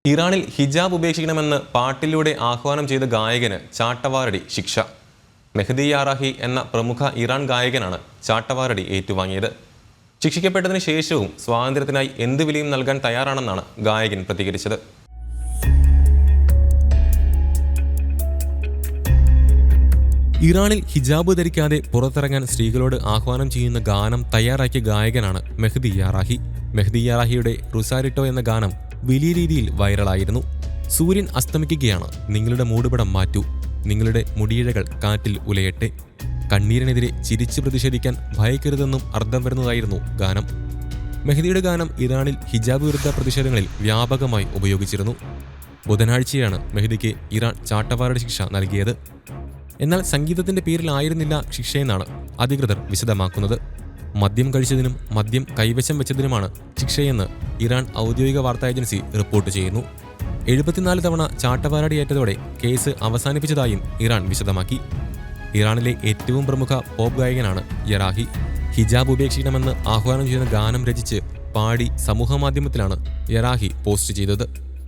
ഇറാനിൽ ഹിജാബ് ഉപേക്ഷിക്കണമെന്ന് പാട്ടിലൂടെ ആഹ്വാനം ചെയ്ത ഗായകന് ചാട്ടവാറടി ശിക്ഷ. മെഹ്ദി യാറാഹി എന്ന പ്രമുഖ ഇറാൻ ഗായകനാണ് ചാട്ടവാറടി ഏറ്റുവാങ്ങിയത്. ശിക്ഷിക്കപ്പെട്ടതിന് ശേഷവും സ്വാതന്ത്ര്യത്തിനായി എന്ത് വിലയും നൽകാൻ തയ്യാറാണെന്നാണ് ഗായകൻ പ്രതികരിച്ചത്. ഇറാനിൽ ഹിജാബ് ധരിക്കാതെ പുറത്തിറങ്ങാൻ സ്ത്രീകളോട് ആഹ്വാനം ചെയ്യുന്ന ഗാനം തയ്യാറാക്കിയ ഗായകനാണ് മെഹ്ദി യാറാഹി. മെഹ്ദി യാറാഹിയുടെ റുസാരിട്ടോ എന്ന ഗാനം വലിയ രീതിയിൽ വൈറലായിരുന്നു. സൂര്യൻ അസ്തമിക്കുകയാണ്, നിങ്ങളുടെ മൂടുപടം മാറ്റൂ, നിങ്ങളുടെ മുടിയിഴകൾ കാറ്റിൽ ഉലയട്ടെ, കണ്ണീരിനെതിരെ ചിരിച്ചു പ്രതിഷേധിക്കാൻ ഭയക്കരുതെന്നും അർത്ഥം വരുന്നതായിരുന്നു ഗാനം. മെഹ്ദിയുടെ ഗാനം ഇറാനിൽ ഹിജാബ് വിരുദ്ധ പ്രതിഷേധങ്ങളിൽ വ്യാപകമായി ഉപയോഗിച്ചിരുന്നു. ബുധനാഴ്ചയാണ് മെഹ്ദിക്ക് ഇറാൻ ചാട്ടവാറടി ശിക്ഷ നൽകിയത്. എന്നാൽ സംഗീതത്തിന്റെ പേരിലായിരുന്നില്ല ശിക്ഷയെന്നാണ് അധികൃതർ വിശദമാക്കുന്നത്. മദ്യം കഴിച്ചതിനും മദ്യം കൈവശം വെച്ചതിനുമാണ് ശിക്ഷയെന്ന് ഇറാൻ ഔദ്യോഗിക വാർത്താ ഏജൻസി റിപ്പോർട്ട് ചെയ്യുന്നു. 74 തവണ ചാട്ടവാറടിയേറ്റതോടെ കേസ് അവസാനിപ്പിച്ചതായും ഇറാൻ വിശദമാക്കി. ഇറാനിലെ ഏറ്റവും പ്രമുഖ പോപ്പ് ഗായകനാണ് യറാഹി. ഹിജാബ് ഉപേക്ഷിക്കണമെന്ന് ആഹ്വാനം ചെയ്യുന്ന ഗാനം രചിച്ച് പാടി സമൂഹമാധ്യമത്തിലാണ് യറാഹി പോസ്റ്റ് ചെയ്തത്.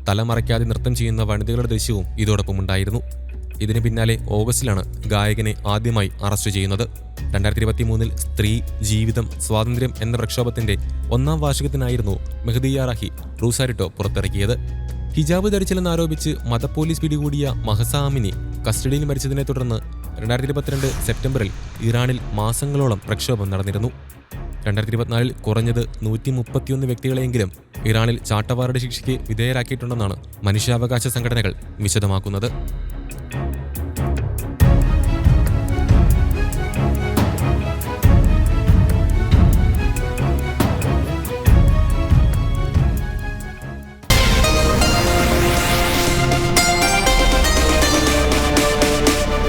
തലമറയ്ക്കാതെ നൃത്തം ചെയ്യുന്ന വനിതകളുടെ ദൃശ്യവും ഇതോടൊപ്പം ഉണ്ടായിരുന്നു. ഇതിന് പിന്നാലെ ഓഗസ്റ്റിലാണ് ഗായകനെ ആദ്യമായി അറസ്റ്റ് ചെയ്യുന്നത്. 2023 സ്ത്രീ, ജീവിതം, സ്വാതന്ത്ര്യം എന്ന പ്രക്ഷോഭത്തിന്റെ 1-ാം വാർഷികത്തിനായിരുന്നു മെഹ്ദി യാറാഹി റൂസാരിട്ടോ പുറത്തിറക്കിയത്. ഹിജാബ് ധരിച്ചില്ലെന്നാരോപിച്ച് മതപോലീസ് പിടികൂടിയ മഹസ അമിനി കസ്റ്റഡിയിൽ മരിച്ചതിനെ തുടർന്ന് 2022 സെപ്റ്റംബറിൽ ഇറാനിൽ മാസങ്ങളോളം പ്രക്ഷോഭം നടന്നിരുന്നു. 2024 കുറഞ്ഞത് 131 വ്യക്തികളെയെങ്കിലും ഇറാനിൽ ചാട്ടവാറടി ശിക്ഷയ്ക്ക് വിധേയരാക്കിയിട്ടുണ്ടെന്നാണ് മനുഷ്യാവകാശ സംഘടനകൾ വിശദമാക്കുന്നത്.